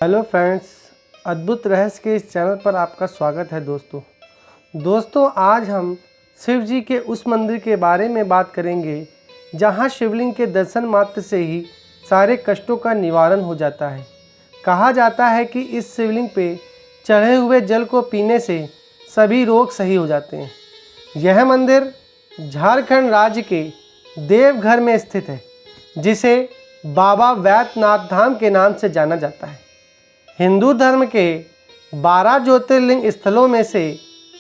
Hello friends, अद्भुत रहस्य के इस चैनल पर आपका स्वागत है। दोस्तों आज हम शिव जी के उस मंदिर के बारे में बात करेंगे जहां शिवलिंग के दर्शन मात्र से ही सारे कष्टों का निवारण हो जाता है। कहा जाता है कि इस शिवलिंग पे चढ़े हुए जल को पीने से सभी रोग सही हो जाते हैं। यह मंदिर झारखंड राज्य के देवघर में स्थित है, जिसे बाबा वैद्यनाथ धाम के नाम से जाना जाता है। हिंदू धर्म के 12 ज्योतिर्लिंग स्थलों में से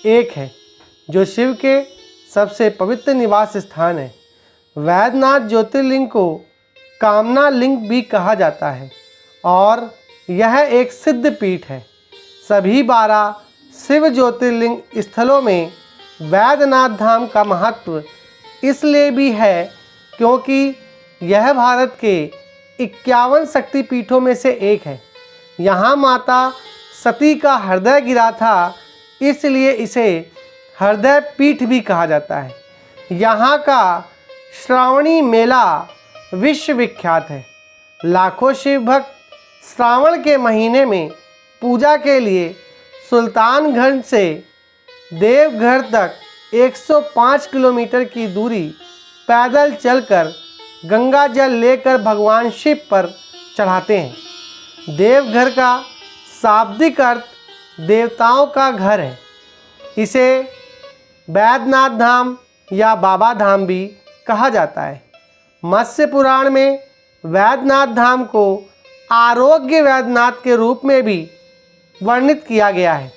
एक है, जो शिव के सबसे पवित्र निवास स्थान है। वैद्यनाथ ज्योतिर्लिंग को कामना लिंग भी कहा जाता है और यह एक सिद्ध पीठ है। सभी 12 शिव ज्योतिर्लिंग स्थलों में वैद्यनाथ धाम का महत्व इसलिए भी है क्योंकि यह भारत के 51 शक्तिपीठों में से एक है। यहाँ माता सती का हृदय गिरा था, इसलिए इसे हृदय पीठ भी कहा जाता है। यहाँ का श्रावणी मेला विश्व विख्यात है। लाखों शिव भक्त श्रावण के महीने में पूजा के लिए सुल्तानगंज से देवघर तक 105 किलोमीटर की दूरी पैदल चलकर गंगा जल लेकर भगवान शिव पर चढ़ाते हैं। देवघर का शाब्दिक अर्थ देवताओं का घर है। इसे वैद्यनाथ धाम या बाबा धाम भी कहा जाता है। मत्स्य पुराण में वैद्यनाथ धाम को आरोग्य वैद्यनाथ के रूप में भी वर्णित किया गया है।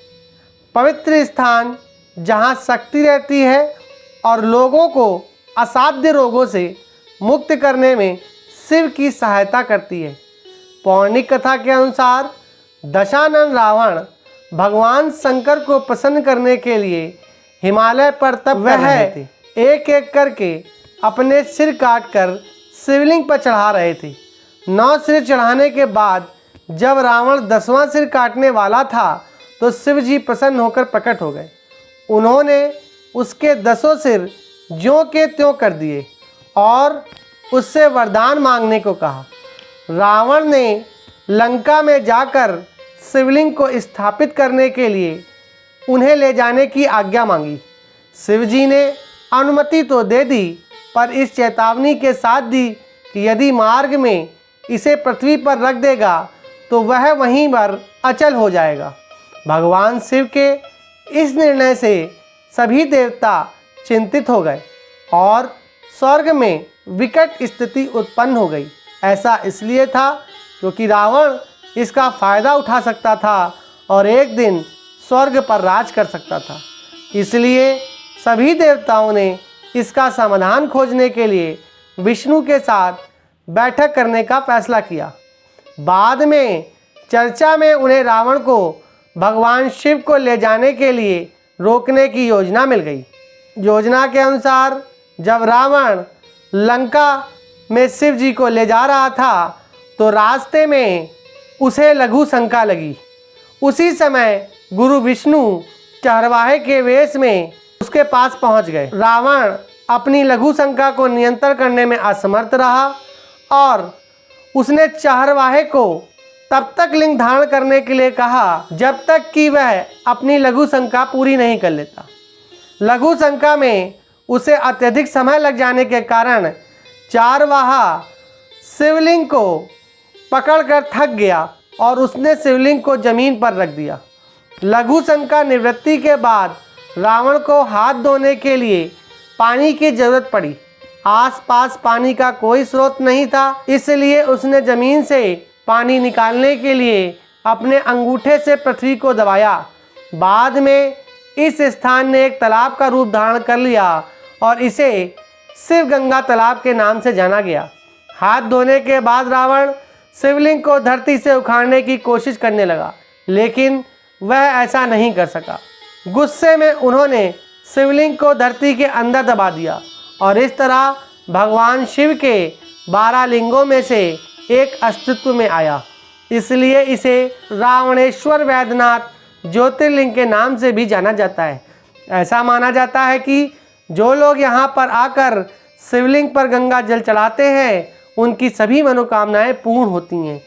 पवित्र स्थान जहाँ शक्ति रहती है और लोगों को असाध्य रोगों से मुक्त करने में शिव की सहायता करती है। पौराणिक कथा के अनुसार दशानन रावण भगवान शंकर को प्रसन्न करने के लिए हिमालय पर तप कर रहे थे। एक एक करके अपने सिर काटकर शिवलिंग पर चढ़ा रहे थे। 9 सिर चढ़ाने के बाद जब रावण 10वां सिर काटने वाला था तो शिव जी प्रसन्न होकर प्रकट हो गए। उन्होंने उसके 10 सिर ज्यों के त्यों कर दिए और उससे वरदान मांगने को कहा। रावण ने लंका में जाकर शिवलिंग को स्थापित करने के लिए उन्हें ले जाने की आज्ञा मांगी। शिव जी ने अनुमति तो दे दी, पर इस चेतावनी के साथ दी कि यदि मार्ग में इसे पृथ्वी पर रख देगा तो वह वहीं पर अचल हो जाएगा। भगवान शिव के इस निर्णय से सभी देवता चिंतित हो गए और स्वर्ग में विकट स्थिति उत्पन्न हो गई। ऐसा इसलिए था क्योंकि रावण इसका फ़ायदा उठा सकता था और एक दिन स्वर्ग पर राज कर सकता था। इसलिए सभी देवताओं ने इसका समाधान खोजने के लिए विष्णु के साथ बैठक करने का फैसला किया। बाद में चर्चा में उन्हें रावण को भगवान शिव को ले जाने के लिए रोकने की योजना मिल गई। योजना के अनुसार जब रावण लंका में शिव जी को ले जा रहा था तो रास्ते में उसे लघु शंका लगी। उसी समय गुरु विष्णु चरवाहे के वेश में उसके पास पहुंच गए। रावण अपनी लघु शंका को नियंत्रण करने में असमर्थ रहा और उसने चरवाहे को तब तक लिंग धारण करने के लिए कहा जब तक कि वह अपनी लघु शंका पूरी नहीं कर लेता। लघु शंका में उसे अत्यधिक समय लग जाने के कारण चारवाहा शिवलिंग को पकड़कर थक गया और उसने शिवलिंग को जमीन पर रख दिया। लघु शंका निवृत्ति के बाद रावण को हाथ धोने के लिए पानी की जरूरत पड़ी। आसपास पानी का कोई स्रोत नहीं था, इसलिए उसने जमीन से पानी निकालने के लिए अपने अंगूठे से पृथ्वी को दबाया। बाद में इस स्थान ने एक तालाब का रूप धारण कर लिया और इसे शिव गंगा तालाब के नाम से जाना गया। हाथ धोने के बाद रावण शिवलिंग को धरती से उखाड़ने की कोशिश करने लगा, लेकिन वह ऐसा नहीं कर सका। गुस्से में उन्होंने शिवलिंग को धरती के अंदर दबा दिया और इस तरह भगवान शिव के 12 लिंगों में से एक अस्तित्व में आया। इसलिए इसे रावणेश्वर वैद्यनाथ ज्योतिर्लिंग के नाम से भी जाना जाता है। ऐसा माना जाता है कि जो लोग यहाँ पर आकर शिवलिंग पर गंगा जल चढ़ाते हैं उनकी सभी मनोकामनाएं पूर्ण होती हैं।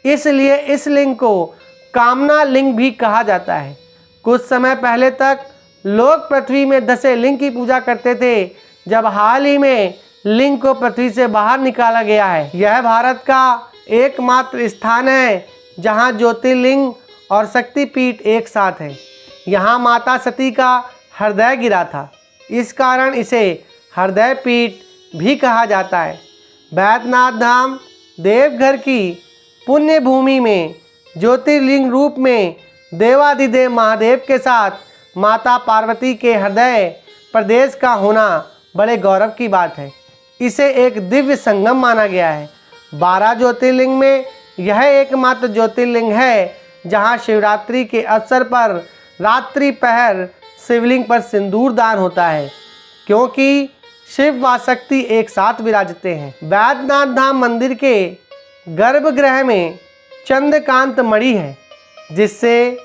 इसलिए इस लिंग को कामना लिंग भी कहा जाता है। कुछ समय पहले तक लोग पृथ्वी में धसे लिंग की पूजा करते थे। जब हाल ही में लिंग को पृथ्वी से बाहर निकाला गया है। यह भारत का एकमात्र स्थान है जहां ज्योतिर्लिंग और शक्तिपीठ एक साथ है। यहाँ माता सती का हृदय गिरा था, इस कारण इसे हृदय पीठ भी कहा जाता है। बैद्यनाथ धाम देवघर की पुण्य भूमि में ज्योतिर्लिंग रूप में देवाधिदेव महादेव के साथ माता पार्वती के हृदय प्रदेश का होना बड़े गौरव की बात है। इसे एक दिव्य संगम माना गया है। 12 ज्योतिर्लिंग में यह एकमात्र ज्योतिर्लिंग है जहां शिवरात्रि के अवसर पर रात्रि पहर शिवलिंग पर सिंदूर दान होता है, क्योंकि शिव व शक्ति एक साथ विराजते हैं। बैद्यनाथ धाम मंदिर के गर्भगृह में चंद्रकांत मणि है, जिससे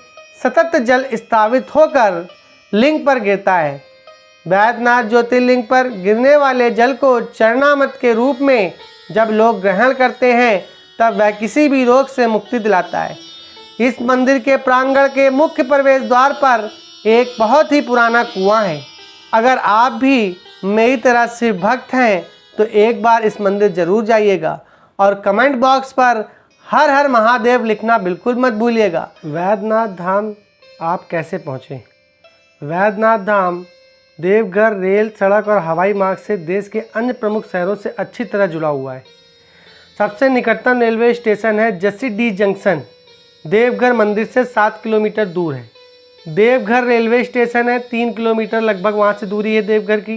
सतत जल स्थापित होकर लिंग पर गिरता है। बैद्यनाथ ज्योतिर्लिंग पर गिरने वाले जल को चरणामृत के रूप में जब लोग ग्रहण करते हैं तब वह किसी भी रोग से मुक्ति दिलाता है। इस मंदिर के प्रांगण के मुख्य प्रवेश द्वार पर एक बहुत ही पुराना कुआं है। अगर आप भी मेरी तरह शिव भक्त हैं तो एक बार इस मंदिर जरूर जाइएगा और कमेंट बॉक्स पर हर हर महादेव लिखना बिल्कुल मत भूलिएगा। बैद्यनाथ धाम आप कैसे पहुँचे? बैद्यनाथ धाम देवघर रेल, सड़क और हवाई मार्ग से देश के अन्य प्रमुख शहरों से अच्छी तरह जुड़ा हुआ है। सबसे निकटतम रेलवे स्टेशन है जसीडीह जंक्शन, देवघर मंदिर से 7 किलोमीटर दूर है। देवघर रेलवे स्टेशन है 3 किलोमीटर लगभग वहाँ से दूरी है देवघर की।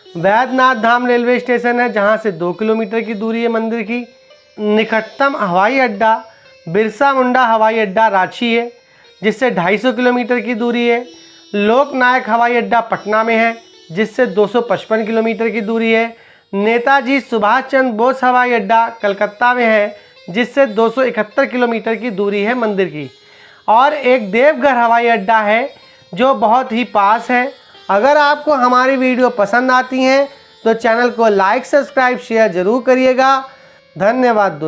बैद्यनाथ धाम रेलवे स्टेशन है जहाँ से 2 किलोमीटर की दूरी है मंदिर की। निकटतम हवाई अड्डा बिरसा मुंडा हवाई अड्डा रांची है, जिससे 250 किलोमीटर की दूरी है। लोकनायक हवाई अड्डा पटना में है, जिससे 255 किलोमीटर की दूरी है। नेताजी सुभाष चंद्र बोस हवाई अड्डा कलकत्ता में है, जिससे 271 किलोमीटर की दूरी है मंदिर की। और एक देवघर हवाई अड्डा है जो बहुत ही पास है। अगर आपको हमारी वीडियो पसंद आती हैं तो चैनल को लाइक, सब्सक्राइब, शेयर ज़रूर करिएगा। धन्यवाद दोस्तों।